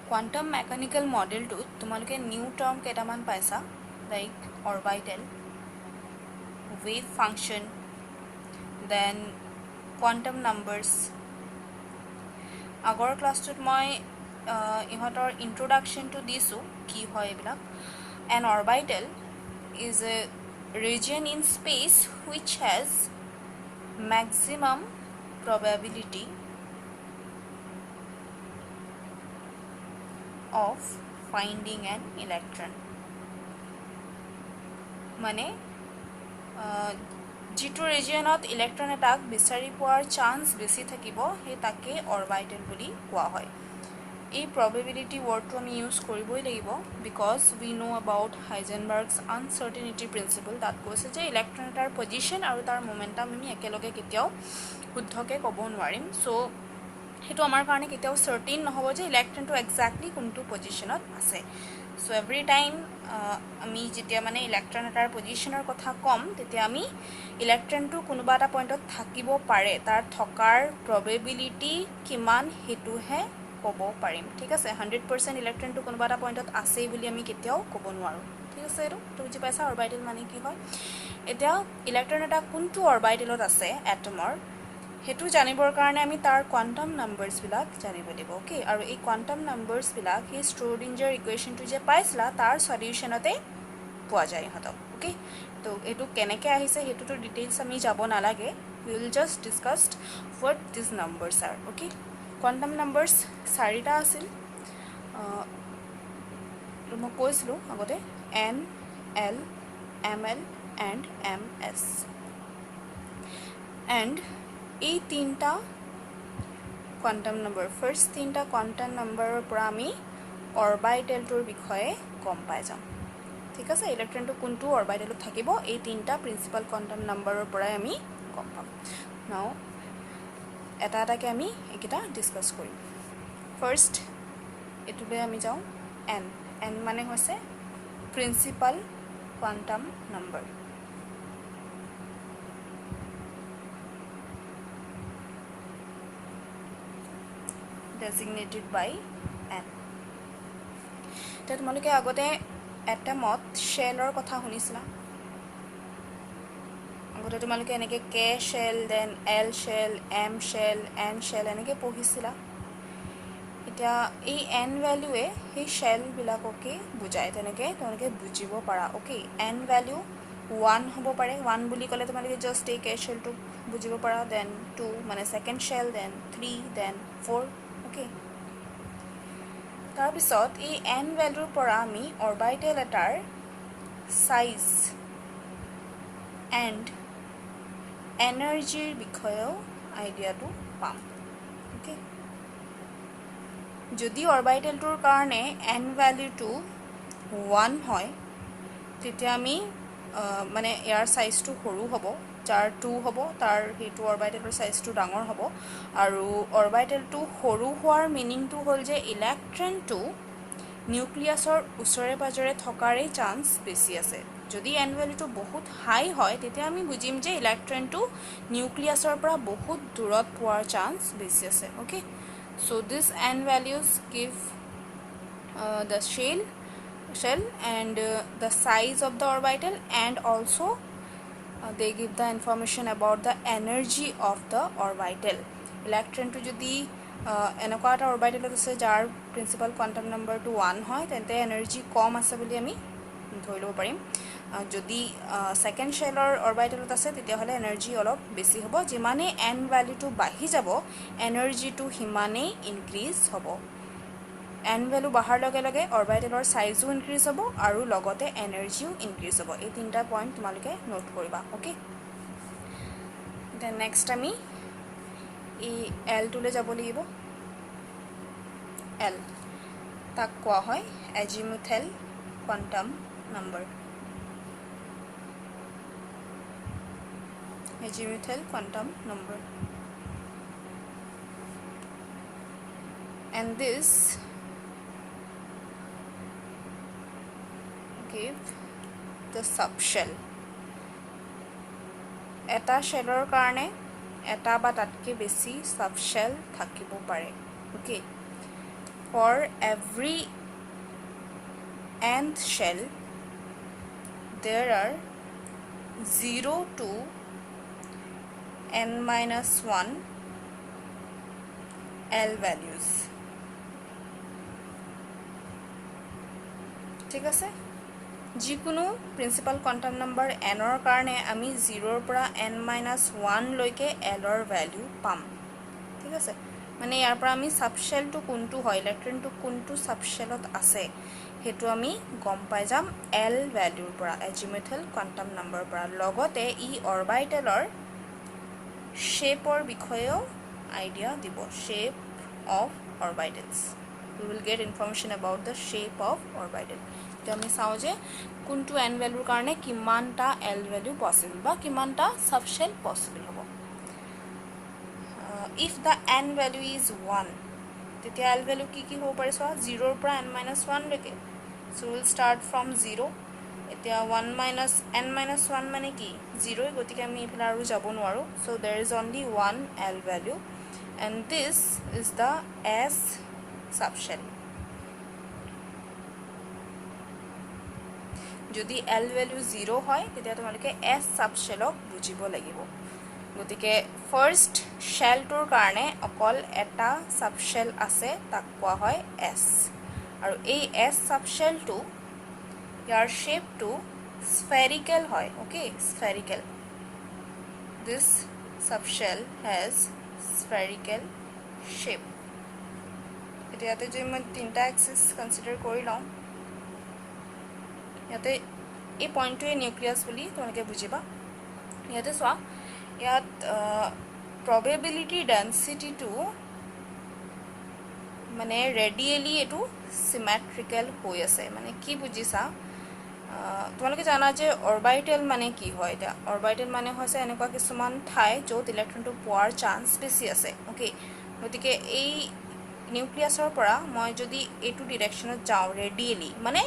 quantum mechanical model to তোমালোকে new term কেইটামান পাইছা like orbital wave function then quantum numbers আগৰ ক্লাছটোত মই ইহঁতৰ introduction to দিছো কি হয় এইবিলাক an orbital is a region in space which has maximum probability of finding an electron মানে जिटो ৰিজিয়নত ইলেক্ট্ৰন এটাক বিচাৰি পোৱাৰ চান্স বেছি থাকিব হে তাকে অৰবিটেল বুলি কোৱা হয় এই probability wordটো আমি ইউজ কৰিবই লাগিব because we know about Heisenberg's uncertainty principle that কৈছে যে ইলেক্ট্ৰন এটাৰ পজিশন আৰু তাৰ মোমেন্টাম আমি একেলগে কেতিয়াও শুদ্ধকে ক'ব নোৱাৰিম সো হেতু আমাৰ কাৰণে কেতিয়াও সাৰ্টেন নহব যে ইলেক্ট্ৰনটো এক্স্যাক্টলি কোনটো পজিশনত আছে সো এভৰি টাইম আমি যেতিয়া মানে ইলেক্ট্ৰন এটাৰ পজিশনৰ কথা কম তেতিয়া আমি ইলেক্ট্ৰনটো কোনোবা এটা পইণ্টত থাকিব পাৰে তাৰ থকাৰ probability কিমান হেতুহে ক'ব পাৰিম ঠিক আছে 100% ইলেক্ট্ৰনটো কোনোবা এটা পইণ্টত আছে বুলি আমি কেতিয়াও ক'ব নোৱাৰো ঠিক আছে এটো তো বুজি পাইছা অৰবিটেল মানে কি হয় এতিয়া ইলেক্ট্ৰন এটা কোনটো অৰবিটেলত আছে এটমৰ হেতু জানিবৰ কাৰণে আমি তাৰ কোৱান্টাম নাম্বাৰস বিলাক জানিব লাগিব ওকে আৰু এই কোৱান্টাম নাম্বাৰস বিলাক এই স্ক্ৰডিঞ্জাৰ ইকুৱেচনটো যে পাইছলা তাৰ সলিউশনতে পোৱা যায় হতক ওকে তো এটো কেনেকে আহিছে হেতুটো ডিটেইলস আমি যাব নালাগে we will just discuss what these numbers are okay quantum numbers চাৰিটা আছিল মই কৈছিলো আগতে n l ml and ms and এই তিনটা quantum number first তিনটা quantum number পৰা আমি অৰবিটেলটোৰ বিষয়ে গম পাই যাম ঠিক আছে ইলেক্ট্ৰনটো কোনটো অৰবিটেলত থাকিব এই তিনটা প্ৰিন্সিপাল quantum numberৰ পৰা আমি গম পাম নাও এটা এটাকে আমি একিটা ডিসকাস কৰিম ফাৰ্স্ট এটুলে আমি যাও n n মানে হৈছে principal quantum number designated by n তে তোমালোকে আগতে এটমত শেলৰ কথা শুনিছিলা আগতে তোমালোকে এনেকে k shell then l shell m shell n shell এনেকে পঢ়িছিলা এতিয়া এই n ভ্যালুৱে এই শেল বিলাককে বুজায় তেনেকে তোমালোকে বুজিব পাৰা ওকে n ভ্যালু 1 হ'ব পাৰে 1 বুলি ক'লে তোমালোকে জাস্ট এই k শেলটো বুজিব পাৰা দেন 2 মানে second shell then 3 then 4 okay তাৰ পিছত এই n ভ্যালুৰ পৰা আমি অৰবিটেল এটাৰ সাইজ এন্ড এনাৰ্জিৰ বিষয়েও আইডিয়াটো পাম ওকে যদি অৰবিটেলটোৰ কাৰণে n ভ্যালুটো 1 হয় তেতিয়া আমি মানে ইয়াৰ সাইজটো সৰু হ'ব যাৰ 2 হ'ব তাৰ হেতু অৰবিটেলৰ সাইজটো ডাঙৰ হ'ব আৰু অৰবিটেলটো সৰু হোৱাৰ মিনিংটো হ'ল যে ইলেক্ট্ৰনটো নিউক্লিয়াছৰ ওচৰে পাজৰে থকাৰে চান্স বেছি আছে যদি n ভ্যালুটো বহুত হাই হয় তেতিয়া আমি বুজিম যে ইলেক্ট্ৰনটো নিউক্লিয়াছৰ পৰা বহুত দূৰত পোৱাৰ চান্স বেছি আছে okay so this n values give the shell and the size of the orbital and also they give the information about the energy of the orbital electron to jodi এনেকুৱা এটা অৰবিটেলত আছে যাৰ প্ৰিন্সিপাল কোৱান্টাম নাম্বাৰটো 1 হয় তেন্তে energy কম আছে বুলি আমি ধৰি লব পাৰিম যদি সেকেন্ড শেলৰ অৰবিটেলত আছে তেতিয়া হলে এনাৰ্জি অলপ বেছি হ'ব যিমানে n ভ্যালুটো বাঢ়ি যাব এনাৰ্জিটো হিমানে ইনক্ৰিজ হ'ব n ভ্যালু বাঢ়াৰ লগে লগে অৰবিটেলৰ সাইজও ইনক্ৰিজ হ'ব আৰু লগতে এনাৰ্জিও ইনক্ৰিজ হ'ব এই তিনটা পইণ্ট তোমালোকে নোট কৰিবা ওকে দেন নেক্সট আমি এই l টুলে যাব লাগিব l তাক কোৱা হয় azimuthal quantum number azimuthal quantum number and this give the subshell eta shellor karone eta ba tatke beshi subshell thakibo pare okay for every nth shell there are 0 to n minus 1 L values. ঠিক আছে যিকোনো principal quantum number n ৰ কাৰণে আমি 0 ৰ পৰা n minus 1 লৈকে L ৰ ভ্যালু পাম ঠিক আছে মানে ইয়াৰ পৰা আমি সাবশেলটো কোনটো হয় ইলেক্ট্ৰনটো কোনটো সাবশেলত আছে হেতু আমি গম পাই যাম L ভ্যালুৰ পৰা এজিমুথেল কোৱান্টাম নম্বৰ পৰা লগতে ই অৰবিটেলৰ শেপৰ বিষয়েও আইডিয়া দিব shape of orbitals we will get information about the shape of orbital তো আমি চাও যে কোনটো n ভ্যালুৰ কাৰণে কিমানটা L ভ্যালু পসিবল বা কিমানটা সাবশেল পসিবল হ'ব if the n value is 1 তেতিয়া L value কি হ'ব পাৰে সো 0 ৰ পৰা n minus 1 লৈকে so we will start from 0 এতিয়া 1 minus n minus 1 মানে কি 0 গতিকে আমি ইফালে আৰু যাব নোৱাৰো so there is only one L value and this is the S subshell যদি L value 0 হয় তেতিয়া তোমালোকে S subshellক বুজিব লাগিব গতিকে ফাৰ্স্ট শেলটোৰ কাৰণে অকল এটা সাবশেল আছে তাক কোৱা হয় S আৰু এই S সাবশেলটো ইয়াৰ শেপটো spherical হয় okay spherical this subshell has spherical shape এতিয়াতে যে মই তিনটা এক্সিস কনসিডাৰ কৰি লওঁ ইয়াতে এই পইণ্টটোৱে নিউক্লিয়াছ বুলি তোমালোকে বুজিবা ইয়াতে চোৱা ইয়াত probability density to মানে ৰেডিয়েলি এটো symmetrical হৈ আছে মানে কি বুজিছা তোমালোকে জানা যে অৰবিটেল মানে কি হয় এটা অৰবিটেল মানে হৈছে এনেকুৱা কিছুমান ঠাই য'ত ইলেক্ট্ৰনটো পোৱাৰ চান্স বেছি আছে ওকে গতিকে এই নিউক্লিয়াছৰ পৰা মই যদি এটো ডাইৰেকশনত যাও ৰেডিয়েলি মানে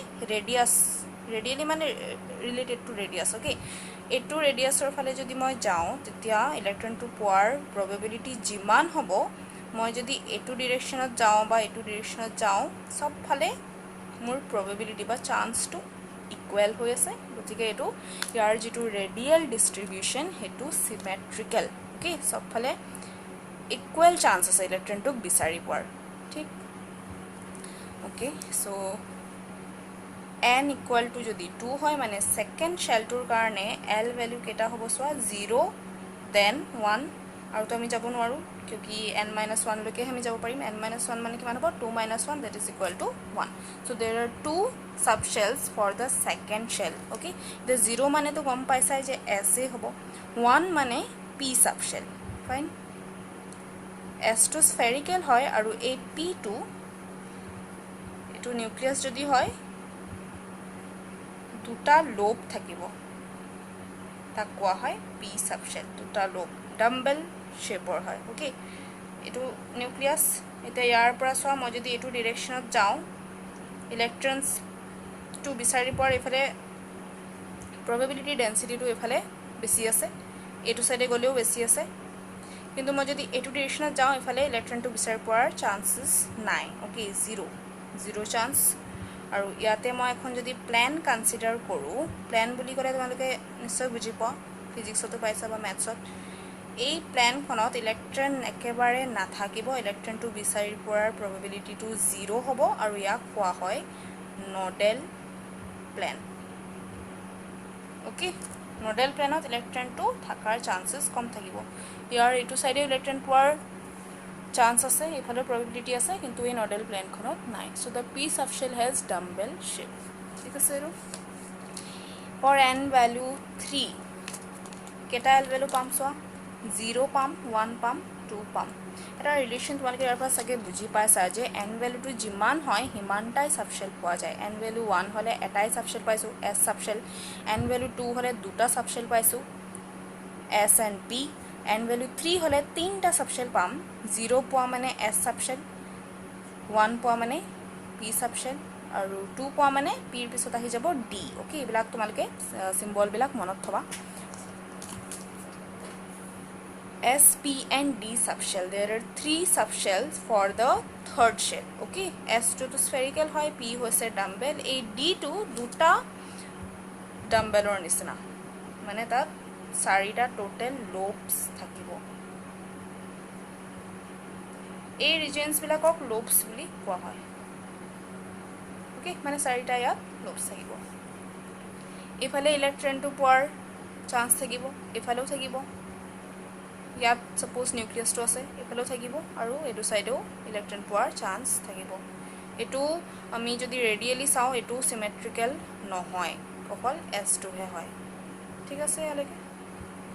ৰেডিয়েলি মানে ৰিলেটেড টু ৰেডিয়াস ওকে এটো ৰেডিয়াসৰ ফালে যদি মই যাও তেতিয়া ইলেক্ট্ৰনটো পোৱাৰ probability যিমান হ'ব মই যদি এটো ডাইৰেকশনত যাও বা এটো ডাইৰেকশনত যাও সব ফালে মোৰ probability বা চান্সটো ইকুৱেল হৈ আছে গতিকে এটো ইয়াৰ যেটো ৰেডিয়েল ডিস্ট্ৰিবিউশন হেতু সিমেট্ৰিক্যাল ওকে সব ফালে ইকুৱেল চান্স আছে ইলেক্ট্ৰনটোক বিচাৰি পোৱাৰ ঠিক okay so n equal to যদি 2 হয় মানে সেকেন্ড শেলটোৰ কাৰণে L ভ্যালু কেটা হ'ব সোৱা 0 then 1 আৰু তো আমি যাব নোৱাৰো কিউকি n - 1 লৈকে আমি যাব পাৰিম n - 1 মানে কিমান হ'ব 2 - 1 that is equal to 1 so there are two subshells for the second shell okay the 0 মানে তো গম পাইছাই যে S এ হ'ব 1 মানে P subshell fine S to spherical হয় আৰু এই P to এটো নিউক্লিয়াস যদি হয় দুটা লোব থাকিব তাক কোৱা হয় P subshell দুটা লোব ডাম্বেল শেপৰ হয় ওকে এটো নিউক্লিয়াস এটা ইয়াৰ পৰা সোৱা মই যদি এটো ডাইৰেকশনত যাও ইলেক্ট্ৰনস টু বিচাৰি পোৱাৰ এফালে probability density টু এফালে বেছি আছে এটো সাইডে গলেও বেছি আছে কিন্তু মই যদি এটো ডাইৰেকশনত যাও এফালে ইলেক্ট্ৰন টু বিচাৰি পোৱাৰ চান্সেস নাই ওকে জিৰো চান্স আৰু ইয়াতে মই এখন যদি প্ল্যান কনসিডাৰ কৰো প্ল্যান বুলি ক'লে তোমালোকে নিশ্চয় বুজি পোৱা ফিজিক্সতো পাইছা বা ম্যাথছত এই প্ল্যানখনত ইলেক্ট্ৰন একেবাৰে নাথাকিব ইলেক্ট্ৰন টু বিচাৰি পোৱাৰ probability টু 0 হ'ব আৰু ইয়াক কোৱা হয় নোডেল প্ল্যান ওকে নোডেল প্ল্যানত ইলেক্ট্ৰন টু থাকাৰ চান্সেস কম থাকিব ইয়াৰ এটো সাইডে ইলেক্ট্ৰন পোৱাৰ চান্স আছে এফালে probability আছে কিন্তু এই নোডেল প্ল্যানখনত নাই so the P subshell has dumbbell shape ঠিক আছে আৰু for n value 3 কেটা L value পাম সোৱা 0 পাম 1 পাম 2 পাম এটা ৰিলেশন তোমালোকে ইয়াৰ পৰা সকে বুজি পাইছা যে n value টু যিমান হয় হিমানটাই সাবশেল পোৱা যায় n value 1 হলে এটাই সাবশেল পাইছো S সাবশেল n value 2 হলে দুটা সাবশেল পাইছো S and P n value 3 হলে তিনটা সাবশেল পাম 0 পোৱা মানে S সাবশেল 1 পোৱা মানে P সাবশেল আৰু 2 পোৱা মানে P ৰ পিছত আহি যাব D ওকে এইবিলাক তোমালোকে সিম্বল বিলাক মনত থবা S, P and D subshell. There are 3 subshells for the third shell. Okay, S to spherical hoy, P hoise dumbbell, a D to duta dumbbellor nisina. Mane tat 4টা total lobes thakibo. এই regions বিলাকক lobes বুলি কোৱা হয়. Okay, মানে 4টা ইয়াত lobes থাকিব. এফালে ইলেক্ট্ৰনটো পোৱাৰ চান্স থাকিব, এফালেও থাকিব. ইয়াত সাপোজ নিউক্লিয়াছটো আছে, এফালেও থাকিব আৰু এটো সাইডেও ইলেক্ট্ৰন পোৱাৰ চান্স থাকিব. এটো আমি যদি ৰেডিয়েলি চাও এটো সিমেট্ৰিক্যাল নহয়, অকল S2 হে হয়. ঠিক আছে ইয়ালৈকে.